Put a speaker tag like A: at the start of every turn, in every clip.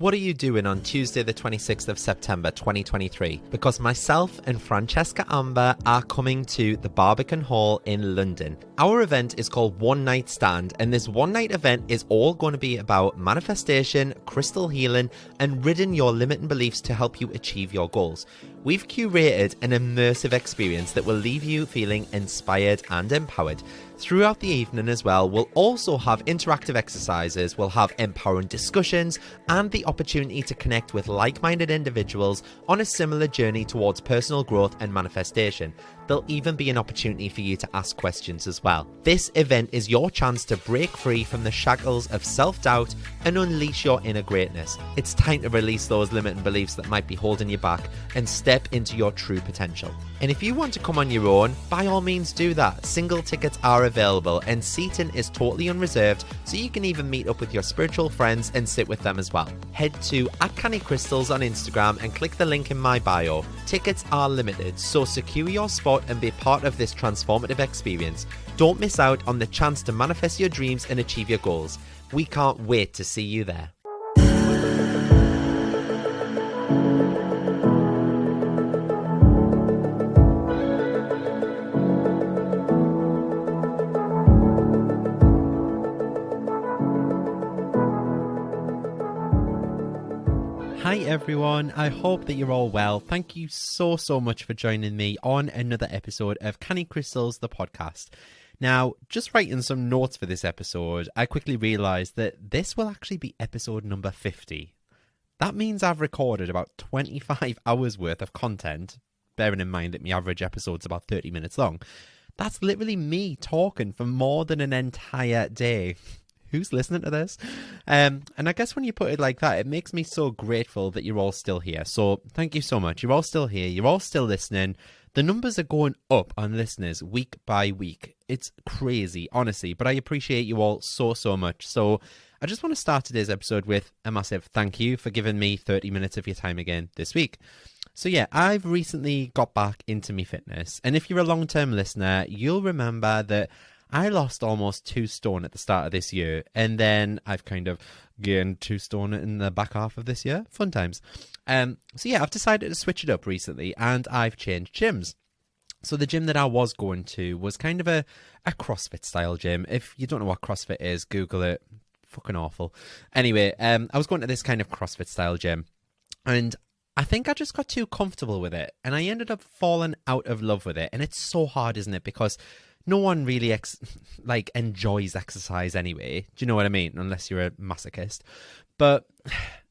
A: What are you doing on Tuesday the 26th of September 2023? Because myself and Francesca Amber are coming to the Barbican Hall in London. Our event is called One Night Stand, and this one night event is all going to be about manifestation, crystal healing, and ridding your limiting beliefs to help you achieve your goals. We've curated an immersive experience that will leave you feeling inspired and empowered. Throughout the evening as well, we'll also have interactive exercises, we'll have empowering discussions, and the opportunity to connect with like-minded individuals on a similar journey towards personal growth and manifestation. There'll even be an opportunity for you to ask questions as well. This event is your chance to break free from the shackles of self-doubt and unleash your inner greatness. It's time to release those limiting beliefs that might be holding you back and step into your true potential. And if you want to come on your own, by all means do that. Single tickets are available and seating is totally unreserved, so you can even meet up with your spiritual friends and sit with them as well. Head to @CannyCrystals on Instagram and click the link in my bio. Tickets are limited, so secure your spot and be part of this transformative experience. Don't miss out on the chance to manifest your dreams and achieve your goals. We can't wait to see you there. Hi everyone, I hope that you're all well. Thank you so much for joining me on another episode of Canny Crystals, the podcast. Now, just writing some notes for this episode, I quickly realised that this will actually be episode number 50. That means I've recorded about 25 hours worth of content, bearing in mind that my average episode's about 30 minutes long. That's literally me talking for more than an entire day. Who's listening to this? And I guess when you put it like that, it makes me so grateful that you're all still here. So thank you so much. You're all still here. You're all still listening. The numbers are going up on listeners week by week. It's crazy, honestly, but I appreciate you all so much. So I just want to start today's episode with a massive thank you for giving me 30 minutes of your time again this week. So yeah, I've recently got back into my fitness. And if you're a long-term listener, you'll remember that I lost almost 2 stone at the start of this year, and then I've kind of gained 2 stone in the back half of this year. Fun times. So yeah, I've decided to switch it up recently, and I've changed gyms. So the gym that I was going to was kind of a CrossFit style gym. If you don't know what CrossFit is, Google it. Fucking awful. Anyway, I was going to this kind of CrossFit style gym, and I think I just got too comfortable with it, and I ended up falling out of love with it. And it's so hard, isn't it? Because no one really enjoys exercise anyway. Do you know what I mean? Unless you're a masochist. But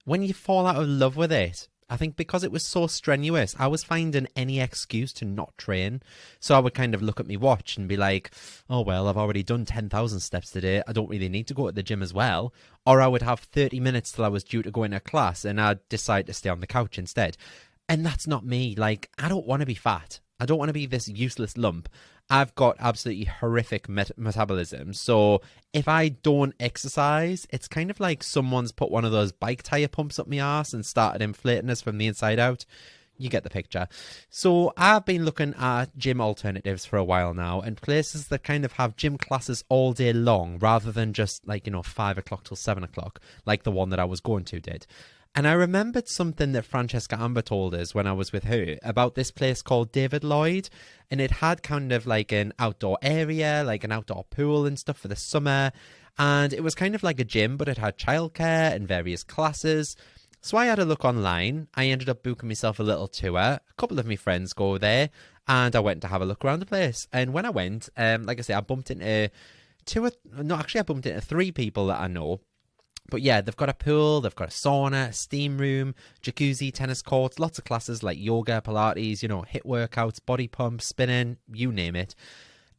A: when you fall out of love with it, I think because it was so strenuous, I was finding any excuse to not train. So I would kind of look at my watch and be like, oh, well, I've already done 10,000 steps today. I don't really need to go to the gym as well. Or I would have 30 minutes till I was due to go in a class and I'd decide to stay on the couch instead. And that's not me. Like, I don't want to be fat. I don't want to be this useless lump. I've got absolutely horrific metabolism. So if I don't exercise, it's kind of like someone's put one of those bike tire pumps up my ass and started inflating us from the inside out. You get the picture. So I've been looking at gym alternatives for a while now, and places that kind of have gym classes all day long rather than just 5 o'clock till 7 o'clock, like the one that I was going to did. And I remembered something that Francesca Amber told us when I was with her about this place called David Lloyd. And it had kind of like an outdoor area, like an outdoor pool and stuff for the summer. And it was kind of like a gym, but it had childcare and various classes. So I had a look online. I ended up booking myself a little tour. A couple of my friends go there, and I went to have a look around the place. And when I went, like I say, I bumped into 3 people that I know. But yeah, they've got a pool, they've got a sauna, a steam room, jacuzzi, tennis courts, lots of classes like yoga, Pilates, HIIT workouts, body pump, spinning, you name it.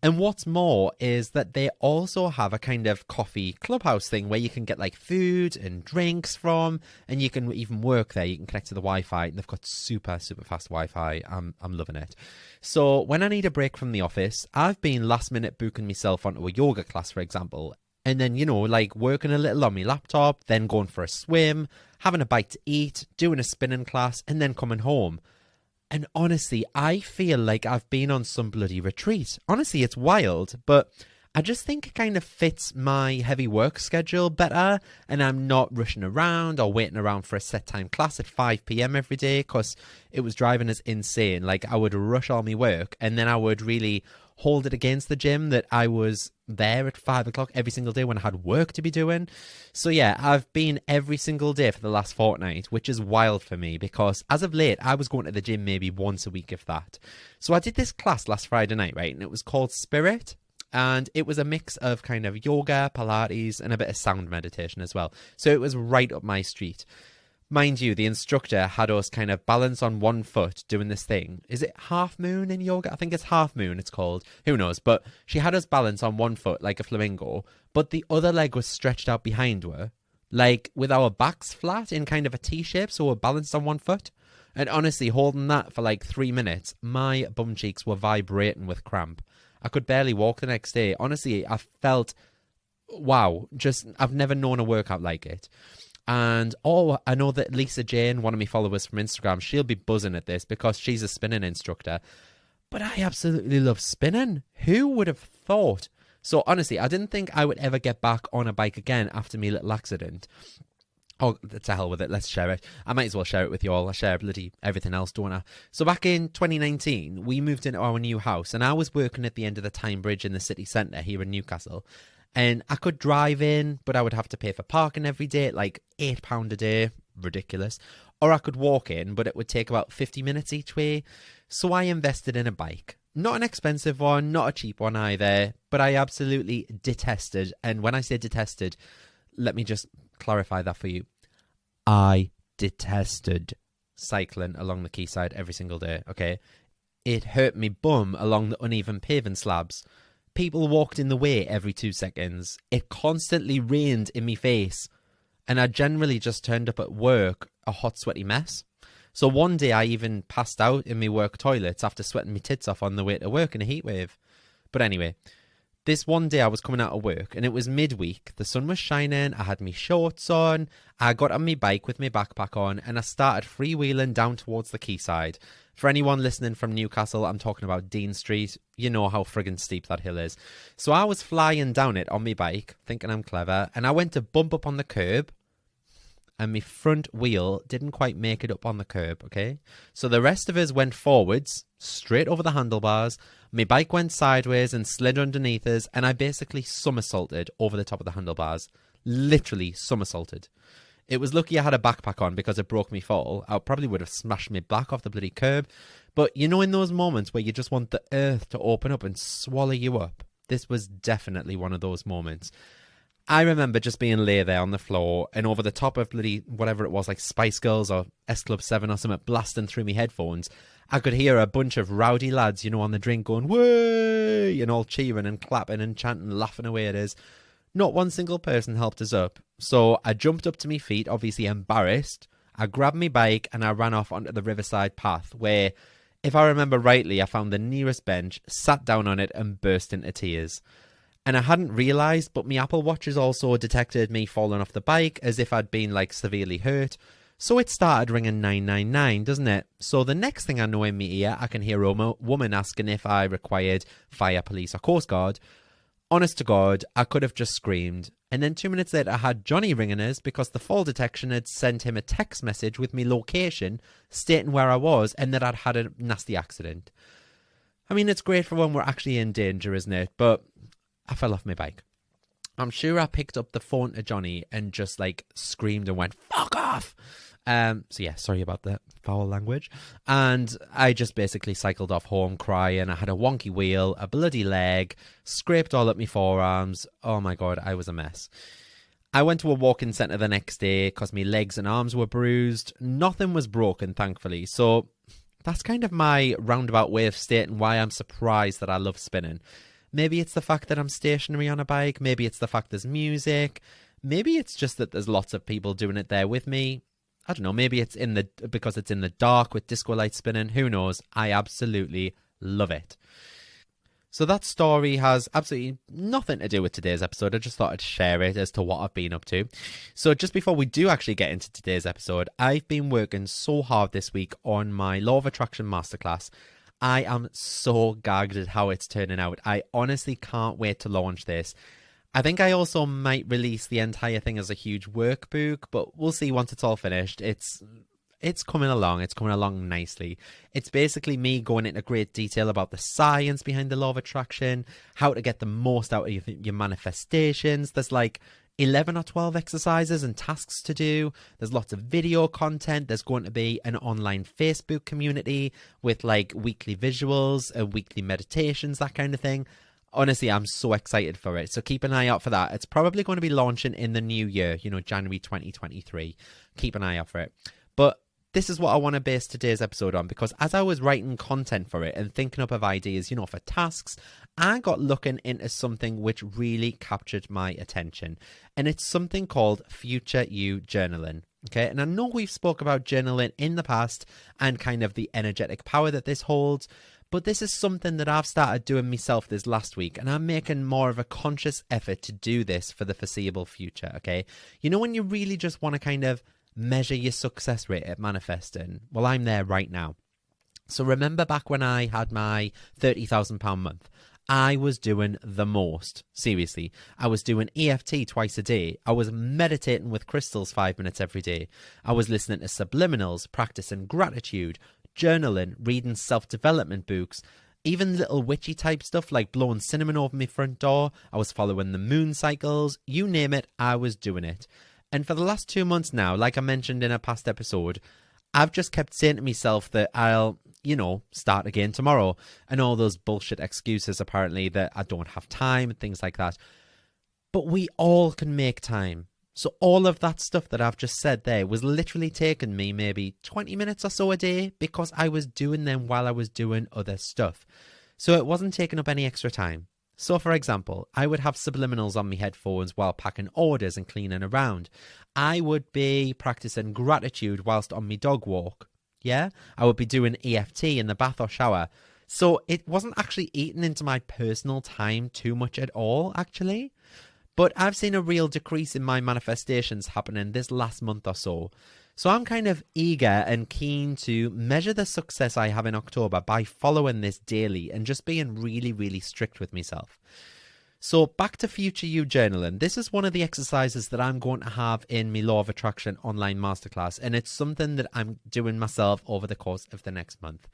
A: And what's more is that they also have a kind of coffee clubhouse thing where you can get like food and drinks from, and you can even work there. You can connect to the Wi-Fi, and they've got super fast Wi-Fi. I'm loving it. So when I need a break from the office, I've been last minute booking myself onto a yoga class, for example. And then, working a little on my laptop, then going for a swim, having a bite to eat, doing a spinning class, and then coming home. And honestly, I feel like I've been on some bloody retreat. Honestly, it's wild, but I just think it kind of fits my heavy work schedule better, and I'm not rushing around or waiting around for a set time class at 5 p.m. every day, because it was driving us insane. Like, I would rush all my work, and then I would really hold it against the gym that I was there at 5 o'clock every single day when I had work to be doing. So yeah, I've been every single day for the last fortnight, which is wild for me, because as of late, I was going to the gym maybe once a week, if that. So I did this class last Friday night, right? And it was called Spirit. And it was a mix of kind of yoga, Pilates, and a bit of sound meditation as well. So it was right up my street. Mind you, the instructor had us kind of balance on one foot doing this thing. Is it half moon in yoga? I think it's half moon it's called. Who knows? But she had us balance on one foot like a flamingo, but the other leg was stretched out behind her, like with our backs flat in kind of a T shape, so we're balanced on one foot. And honestly, holding that for like 3 minutes, my bum cheeks were vibrating with cramp. I could barely walk the next day. Honestly, I felt, wow, just, I've never known a workout like it. And I know that Lisa Jane, one of my followers from Instagram, she'll be buzzing at this because she's a spinning instructor. But I absolutely love spinning. Who would have thought? So honestly, I didn't think I would ever get back on a bike again after my little accident. Oh, to hell with it. Let's share it. I might as well share it with you all. I share bloody everything else, don't I? So back in 2019, we moved into our new house, and I was working at the end of the Tyne Bridge in the city centre here in Newcastle. And I could drive in, but I would have to pay for parking every day at like £8 a day. Ridiculous. Or I could walk in, but it would take about 50 minutes each way. So I invested in a bike. Not an expensive one, not a cheap one either, but I absolutely detested. And when I say detested, let me just clarify that for you. I detested cycling along the quayside every single day, okay? It hurt me bum along the uneven paving slabs. People walked in the way every 2 seconds. It constantly rained in me face. And I generally just turned up at work a hot, sweaty mess. So one day I even passed out in my work toilets after sweating my tits off on the way to work in a heat wave. But anyway, this one day I was coming out of work and it was midweek. The sun was shining. I had my shorts on. I got on my bike with my backpack on and I started freewheeling down towards the quayside. For anyone listening from Newcastle, I'm talking about Dean Street. You know how friggin' steep that hill is. So I was flying down it on my bike, thinking I'm clever, and I went to bump up on the curb, and my front wheel didn't quite make it up on the curb, okay? So the rest of us went forwards, straight over the handlebars. My bike went sideways and slid underneath us, and I basically somersaulted over the top of the handlebars. Literally somersaulted. It was lucky I had a backpack on because it broke me fall. I probably would have smashed my back off the bloody curb. But you know, in those moments where you just want the earth to open up and swallow you up, this was definitely one of those moments. I remember just being lay there on the floor and over the top of bloody whatever it was, like Spice Girls or S Club 7 or something, blasting through me headphones. I could hear a bunch of rowdy lads, you know, on the drink going, "Way!" and all cheering and clapping and chanting, laughing away at us. Not one single person helped us up. So I jumped up to my feet, obviously embarrassed. I grabbed my bike and I ran off onto the riverside path where, if I remember rightly, I found the nearest bench, sat down on it and burst into tears. And I hadn't realised, but my Apple Watch has also detected me falling off the bike as if I'd been like severely hurt. So it started ringing 999, doesn't it? So the next thing I know in my ear, I can hear a woman asking if I required fire, police or Coast Guard. Honest to God, I could have just screamed. And then 2 minutes later, I had Johnny ringing us because the fall detection had sent him a text message with me location stating where I was and that I'd had a nasty accident. I mean, it's great for when we're actually in danger, isn't it? But I fell off my bike. I'm sure I picked up the phone to Johnny and just like screamed and went, "Fuck off!" So yeah, sorry about the foul language. And I just basically cycled off home crying. I had a wonky wheel, a bloody leg, scraped all up my forearms. Oh my God, I was a mess. I went to a walk-in centre the next day because my legs and arms were bruised. Nothing was broken, thankfully. So that's kind of my roundabout way of stating why I'm surprised that I love spinning. Maybe it's the fact that I'm stationary on a bike. Maybe it's the fact there's music. Maybe it's just that there's lots of people doing it there with me. I don't know, maybe it's because it's in the dark with disco lights spinning. Who knows? I absolutely love it. So that story has absolutely nothing to do with today's episode. I just thought I'd share it as to what I've been up to. So just before we do actually get into today's episode, I've been working so hard this week on my Law of Attraction Masterclass. I am so gagged at how it's turning out. I honestly can't wait to launch this. I think I also might release the entire thing as a huge workbook, but we'll see once it's all finished. It's coming along. It's coming along nicely. It's basically me going into great detail about the science behind the law of attraction, how to get the most out of your manifestations. There's like 11 or 12 exercises and tasks to do. There's lots of video content. There's going to be an online Facebook community with like weekly visuals and weekly meditations, that kind of thing. Honestly, I'm so excited for it. So keep an eye out for that. It's probably going to be launching in the new year, January 2023. Keep an eye out for it. But this is what I want to base today's episode on, because as I was writing content for it and thinking up of ideas, for tasks, I got looking into something which really captured my attention. And it's something called Future You Journaling. Okay, and I know we've spoke about journaling in the past and kind of the energetic power that this holds, but this is something that I've started doing myself this last week, and I'm making more of a conscious effort to do this for the foreseeable future, okay? When you really just want to kind of measure your success rate at manifesting? Well, I'm there right now. So remember back when I had my £30,000 month, I was doing the most. Seriously, I was doing EFT twice a day. I was meditating with crystals 5 minutes every day. I was listening to subliminals, practicing gratitude, journaling, reading self-development books, even little witchy type stuff like blowing cinnamon over my front door. I was following the moon cycles. You name it, I was doing it. And for the last 2 months now, like I mentioned in a past episode, I've just kept saying to myself that I'll, start again tomorrow. And all those bullshit excuses, apparently, that I don't have time and things like that. But we all can make time. So all of that stuff that I've just said there was literally taking me maybe 20 minutes or so a day because I was doing them while I was doing other stuff. So it wasn't taking up any extra time. So, for example, I would have subliminals on my headphones while packing orders and cleaning around. I would be practicing gratitude whilst on my dog walk. Yeah? I would be doing EFT in the bath or shower. So it wasn't actually eating into my personal time too much at all, actually. But I've seen a real decrease in my manifestations happening this last month or so. So I'm kind of eager and keen to measure the success I have in October by following this daily and just being really, really strict with myself. So back to Future You Journaling. This is one of the exercises that I'm going to have in my Law of Attraction online masterclass. And it's something that I'm doing myself over the course of the next month.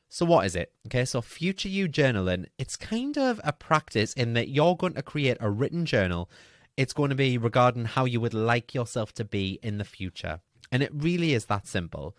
A: So what is it? Okay, so Future You Journaling, it's kind of a practice in that you're going to create a written journal. It's going to be regarding how you would like yourself to be in the future. And it really is that simple.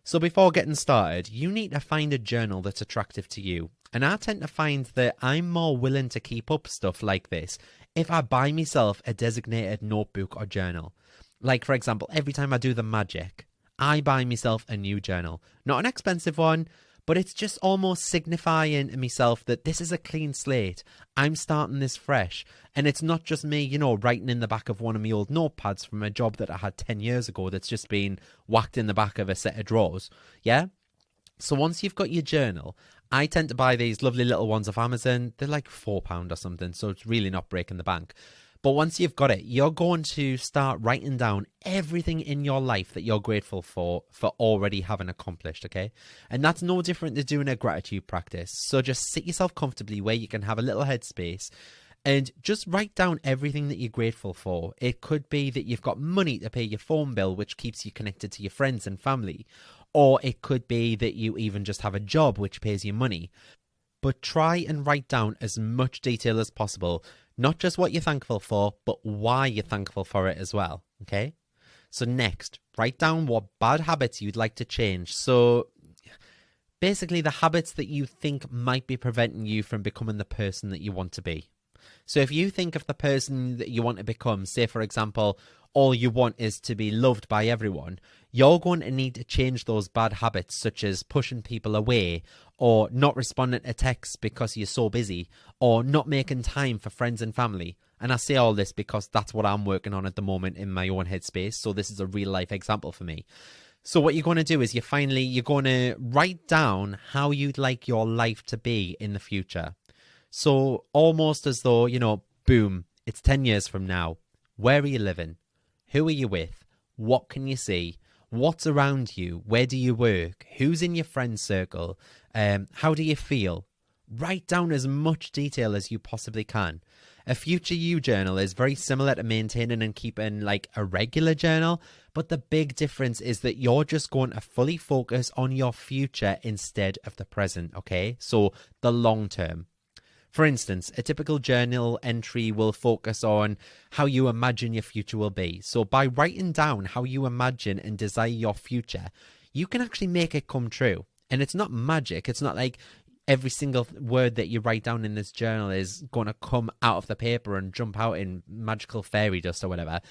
A: So before getting started, you need to find a journal that's attractive to you. And I tend to find that I'm more willing to keep up stuff like this if I buy myself a designated notebook or journal. Like, for example, every time I do the magic, I buy myself a new journal. Not an expensive one, but it's just almost signifying to myself that this is a clean slate. I'm starting this fresh. And it's not just me, writing in the back of one of my old notepads from a job that I had 10 years ago that's just been whacked in the back of a set of drawers. Yeah? So once you've got your journal, I tend to buy these lovely little ones off Amazon. They're like £4 or something, so it's really not breaking the bank. But once you've got it, you're going to start writing down everything in your life that you're grateful for already having accomplished, okay? And that's no different to doing a gratitude practice. So just sit yourself comfortably where you can have a little headspace and just write down everything that you're grateful for. It could be that you've got money to pay your phone bill, which keeps you connected to your friends and family. Or it could be that you even just have a job which pays you money. But try and write down as much detail as possible. Not just what you're thankful for, but why you're thankful for it as well, okay? So next, write down what bad habits you'd like to change. So basically the habits that you think might be preventing you from becoming the person that you want to be. So if you think of the person that you want to become, say for example, all you want is to be loved by everyone, you're going to need to change those bad habits such as pushing people away or not responding to texts because you're so busy or not making time for friends and family. And I say all this because that's what I'm working on at the moment in my own headspace. So this is a real life example for me. So what you're going to do is you're going to write down how you'd like your life to be in the future. So almost as though, boom, it's 10 years from now. Where are you living? Who are you with? What can you see? What's around you? Where do you work? Who's in your friend circle? How do you feel? Write down as much detail as you possibly can. A future you journal is very similar to maintaining and keeping like a regular journal, but the big difference is that you're just going to fully focus on your future instead of the present, okay? So the long term. For instance, a typical journal entry will focus on how you imagine your future will be. So by writing down how you imagine and desire your future, you can actually make it come true. And it's not magic. It's not like every single word that you write down in this journal is going to come out of the paper and jump out in magical fairy dust or whatever.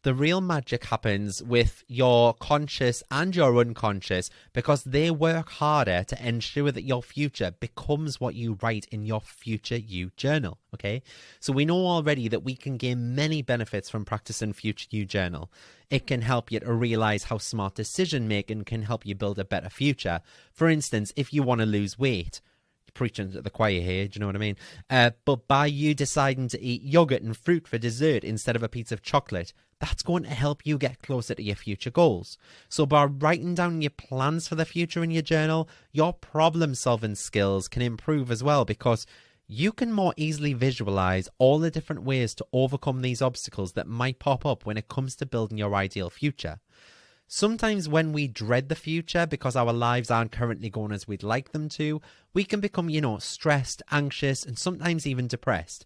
A: The real magic happens with your conscious and your unconscious because they work harder to ensure that your future becomes what you write in your future you journal, okay? So we know already that we can gain many benefits from practicing future you journal. It can help you to realize how smart decision making can help you build a better future. For instance, if you want to lose weight, preaching to the choir here, do you know what I mean? But by you deciding to eat yogurt and fruit for dessert instead of a piece of chocolate, that's going to help you get closer to your future goals. So by writing down your plans for the future in your journal, your problem solving skills can improve as well because you can more easily visualize all the different ways to overcome these obstacles that might pop up when it comes to building your ideal future. Sometimes when we dread the future because our lives aren't currently going as we'd like them to, we can become, stressed, anxious, and sometimes even depressed.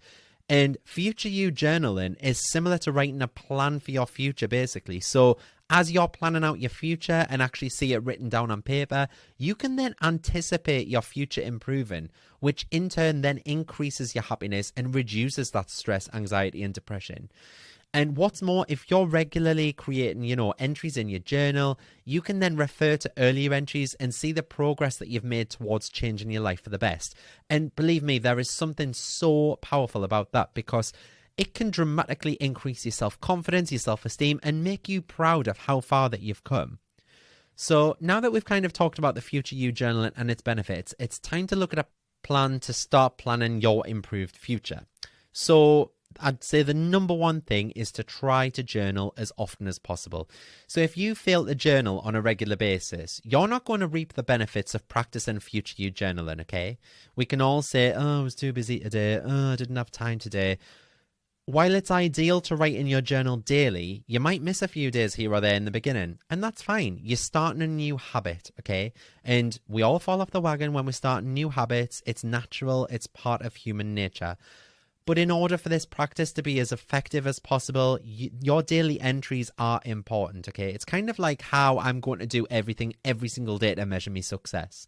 A: And future you journaling is similar to writing a plan for your future, basically. So as you're planning out your future and actually see it written down on paper, you can then anticipate your future improving, which in turn then increases your happiness and reduces that stress, anxiety, and depression. And what's more, if you're regularly creating, entries in your journal, you can then refer to earlier entries and see the progress that you've made towards changing your life for the best. And believe me, there is something so powerful about that because it can dramatically increase your self-confidence, your self-esteem, and make you proud of how far that you've come. So now that we've kind of talked about the future you journaling and its benefits, it's time to look at a plan to start planning your improved future. So I'd say the number one thing is to try to journal as often as possible. So if you fail to journal on a regular basis, you're not going to reap the benefits of practicing future you journaling, okay? We can all say, I was too busy today. I didn't have time today. While it's ideal to write in your journal daily, you might miss a few days here or there in the beginning, and that's fine. You're starting a new habit, okay? And we all fall off the wagon when we start new habits. It's natural. It's part of human nature. But in order for this practice to be as effective as possible, your daily entries are important, okay? It's kind of like how I'm going to do everything every single day to measure my success.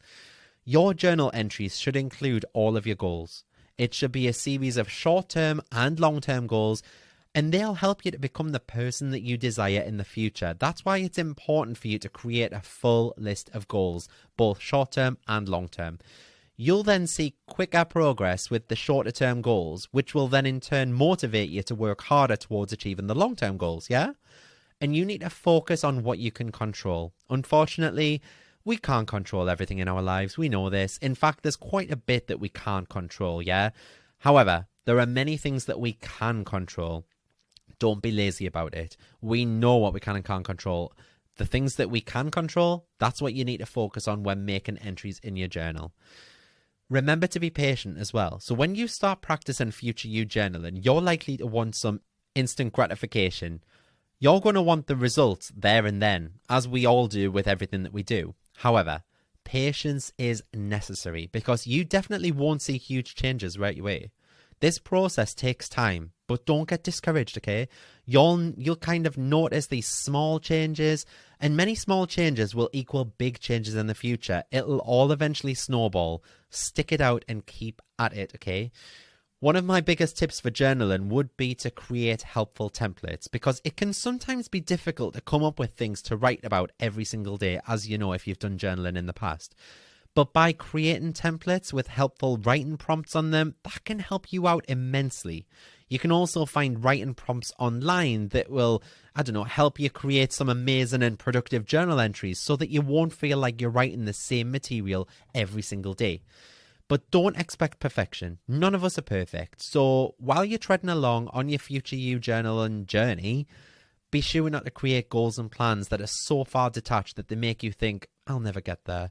A: Your journal entries should include all of your goals. It should be a series of short-term and long-term goals, and they'll help you to become the person that you desire in the future. That's why it's important for you to create a full list of goals, both short-term and long-term. You'll then see quicker progress with the shorter term goals, which will then in turn motivate you to work harder towards achieving the long term goals, yeah? And you need to focus on what you can control. Unfortunately, we can't control everything in our lives. We know this. In fact, there's quite a bit that we can't control, yeah? However, there are many things that we can control. Don't be lazy about it. We know what we can and can't control. The things that we can control, that's what you need to focus on when making entries in your journal. Remember to be patient as well. So when you start practicing future you journaling, you're likely to want some instant gratification. You're going to want the results there and then, as we all do with everything that we do. However, patience is necessary because you definitely won't see huge changes right away. This process takes time, but don't get discouraged, okay? You'll kind of notice these small changes, and many small changes will equal big changes in the future. It'll all eventually snowball. Stick it out and keep at it, okay? One of my biggest tips for journaling would be to create helpful templates because it can sometimes be difficult to come up with things to write about every single day, as you know if you've done journaling in the past. But by creating templates with helpful writing prompts on them, that can help you out immensely. You can also find writing prompts online that will, help you create some amazing and productive journal entries so that you won't feel like you're writing the same material every single day. But don't expect perfection. None of us are perfect. So while you're treading along on your future you journaling journey, Be sure not to create goals and plans that are so far detached that they make you think, I'll never get there.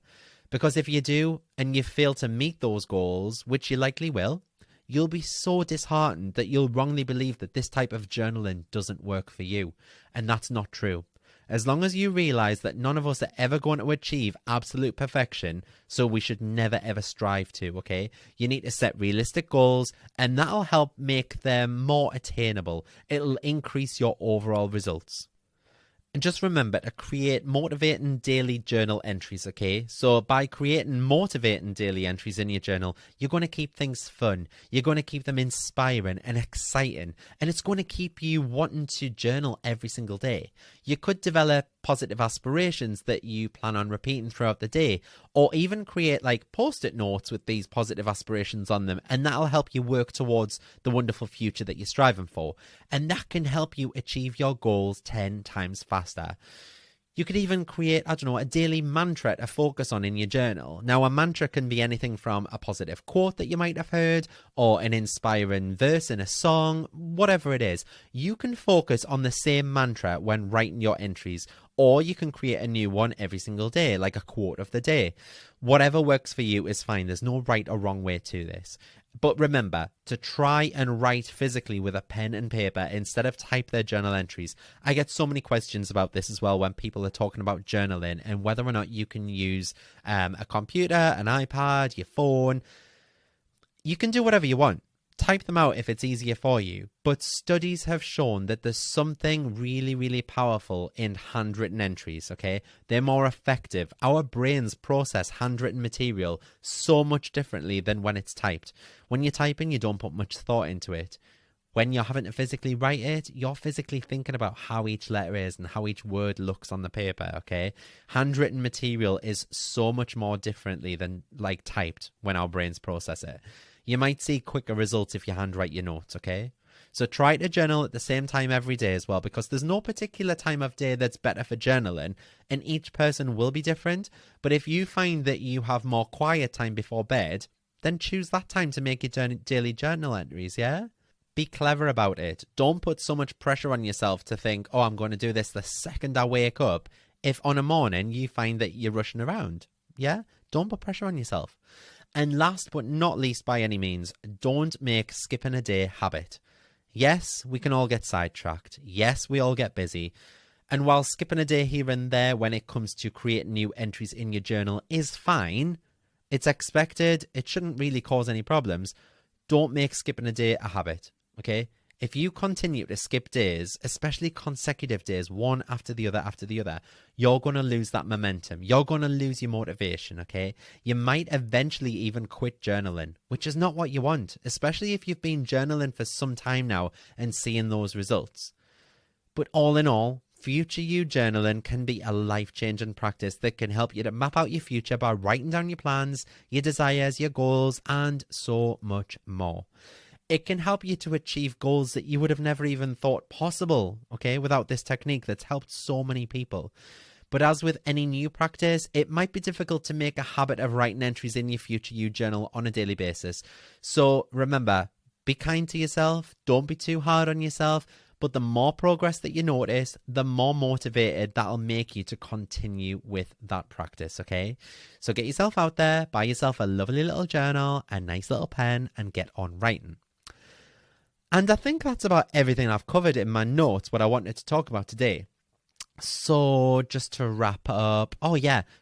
A: Because if you do, and you fail to meet those goals, which you likely will, you'll be so disheartened that you'll wrongly believe that this type of journaling doesn't work for you. And that's not true. As long as you realize that none of us are ever going to achieve absolute perfection, so we should never ever strive to, okay? You need to set realistic goals, and that'll help make them more attainable. It'll increase your overall results. And just remember to create motivating daily journal entries, okay? So by creating motivating daily entries in your journal, you're going to keep things fun. You're going to keep them inspiring and exciting. And it's going to keep you wanting to journal every single day. You could develop positive aspirations that you plan on repeating throughout the day, or even create like post-it notes with these positive aspirations on them, and that'll help you work towards the wonderful future that you're striving for, and that can help you achieve your goals 10 times faster. You could even create, a daily mantra to focus on in your journal. Now, a mantra can be anything from a positive quote that you might have heard, or an inspiring verse in a song, whatever it is. You can focus on the same mantra when writing your entries, or you can create a new one every single day, like a quote of the day. Whatever works for you is fine. There's no right or wrong way to this. But remember to try and write physically with a pen and paper instead of type their journal entries. I get so many questions about this as well when people are talking about journaling and whether or not you can use a computer, an iPad, your phone. You can do whatever you want. Type them out if it's easier for you. But studies have shown that there's something really, really powerful in handwritten entries, okay? They're more effective. Our brains process handwritten material so much differently than when it's typed. When you're typing, you don't put much thought into it. When you're having to physically write it, you're physically thinking about how each letter is and how each word looks on the paper, okay? Handwritten material is so much more differently than like typed when our brains process it. You might see quicker results if you handwrite your notes, okay? So try to journal at the same time every day as well, because there's no particular time of day that's better for journaling, and each person will be different. But if you find that you have more quiet time before bed, then choose that time to make your daily journal entries, yeah? Be clever about it. Don't put so much pressure on yourself to think, oh, I'm going to do this the second I wake up, if on a morning you find that you're rushing around, yeah? Don't put pressure on yourself. And last but not least by any means, don't make skipping a day habit. Yes, we can all get sidetracked. Yes, we all get busy. And while skipping a day here and there when it comes to creating new entries in your journal is fine, it's expected, it shouldn't really cause any problems. Don't make skipping a day a habit, okay? If you continue to skip days, especially consecutive days, one after the other, you're going to lose that momentum. You're going to lose your motivation, okay? You might eventually even quit journaling, which is not what you want, especially if you've been journaling for some time now and seeing those results. But all in all, future you journaling can be a life-changing practice that can help you to map out your future by writing down your plans, your desires, your goals, and so much more. It can help you to achieve goals that you would have never even thought possible, okay, without this technique that's helped so many people. But as with any new practice, it might be difficult to make a habit of writing entries in your future you journal on a daily basis. So remember, be kind to yourself, don't be too hard on yourself, but the more progress that you notice, the more motivated that'll make you to continue with that practice, okay? So get yourself out there, buy yourself a lovely little journal, a nice little pen, and get on writing. And I think that's about everything I've covered in my notes, what I wanted to talk about today. So just to wrap up,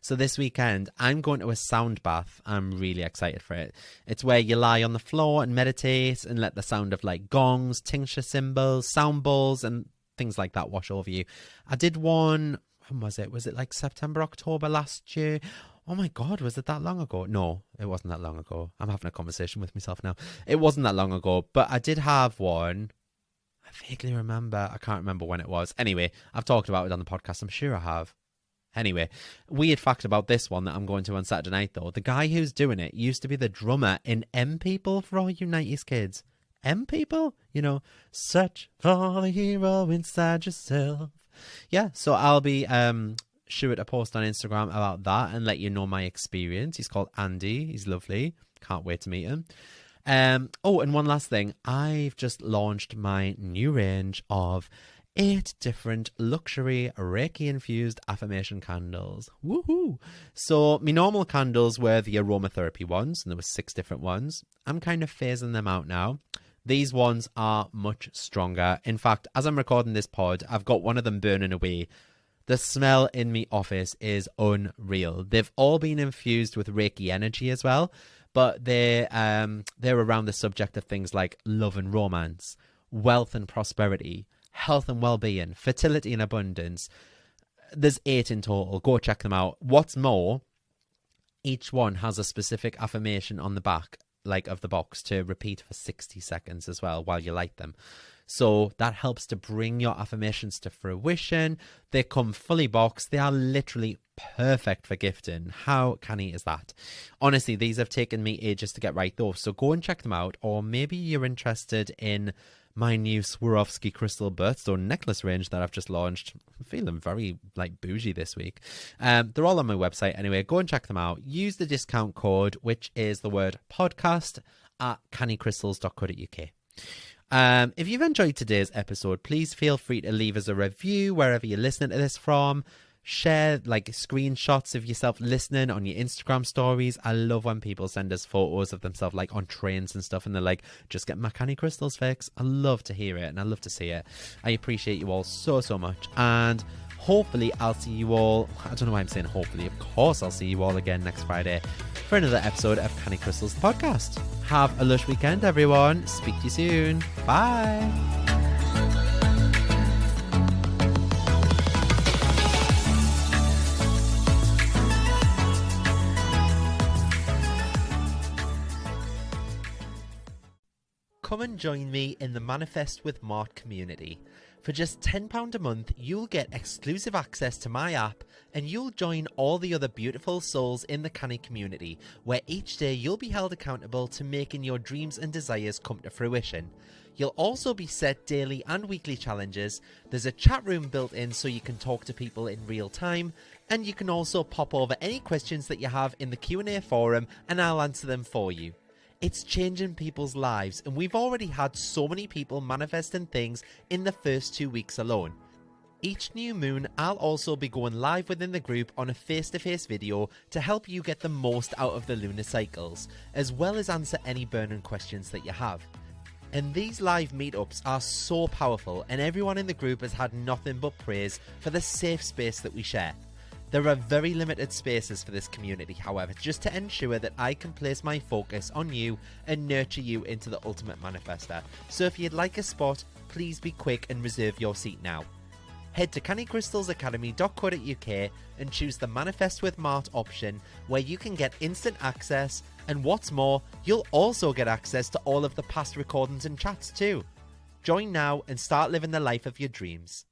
A: so this weekend I'm going to a sound bath. I'm really excited for it. It's where you lie on the floor and meditate and let the sound of like gongs, tincture cymbals, sound bowls and things like that wash over you. I did one, when was it? Was it like September, October last year? Oh my God, was it that long ago? No, it wasn't that long ago. I'm having a conversation with myself now. It wasn't that long ago, but I did have one. I vaguely remember. I can't remember when it was. Anyway, I've talked about it on the podcast. I'm sure I have. Anyway, weird fact about this one that I'm going to on Saturday night, though. The guy who's doing it used to be the drummer in M People for all you 90s kids. M People? You know, search for the hero inside yourself. Yeah, so I'll be sure to post on Instagram about that and let you know my experience. He's called Andy. He's lovely. Can't wait to meet him. And one last thing. I've just launched my new range of 8 different luxury Reiki-infused affirmation candles. Woohoo! So, my normal candles were the aromatherapy ones, and there were 6 different ones. I'm kind of phasing them out now. These ones are much stronger. In fact, as I'm recording this pod, I've got one of them burning away. The smell in my office is unreal. They've all been infused with Reiki energy as well, but they're around the subject of things like love and romance, wealth and prosperity, health and well-being, fertility and abundance. There's 8 in total. Go check them out. What's more, each one has a specific affirmation on the back, like of the box, to repeat for 60 seconds as well while you light them. So that helps to bring your affirmations to fruition. They come fully boxed. They are literally perfect for gifting. How canny is that? Honestly, these have taken me ages to get right though. So go and check them out. Or maybe you're interested in my new Swarovski crystal birthstone necklace range that I've just launched. I'm feeling very bougie this week. They're all on my website anyway. Go and check them out. Use the discount code, which is the word podcast, at cannycrystals.co.uk. If you've enjoyed today's episode, please feel free to leave us a review wherever you're listening to this from. Share screenshots of yourself listening on your Instagram stories. I love when people send us photos of themselves on trains and stuff, and they're like, just get my canny crystals fix. I love to hear it and I love to see it. I appreciate you all so much, and hopefully I'll see you all. I don't know why I'm saying hopefully. Of course I'll see you all again next Friday for another episode of Canny Crystals the podcast. Have a lush weekend, everyone. Speak to you soon. Bye. Come and join me in the Manifest with Mart community. For just £10 a month, you'll get exclusive access to my app, and you'll join all the other beautiful souls in the Canny community, where each day you'll be held accountable to making your dreams and desires come to fruition. You'll also be set daily and weekly challenges. There's a chat room built in so you can talk to people in real time, and you can also pop over any questions that you have in the Q&A forum and I'll answer them for you. It's changing people's lives, and we've already had so many people manifesting things in the first 2 weeks alone. Each new moon, I'll also be going live within the group on a face-to-face video to help you get the most out of the lunar cycles, as well as answer any burning questions that you have. And these live meetups are so powerful, and everyone in the group has had nothing but praise for the safe space that we share. There are very limited spaces for this community, however, just to ensure that I can place my focus on you and nurture you into the ultimate manifester. So if you'd like a spot, please be quick and reserve your seat now. Head to cannycrystalsacademy.co.uk and choose the Manifest with Mart option, where you can get instant access, and what's more, you'll also get access to all of the past recordings and chats too. Join now and start living the life of your dreams.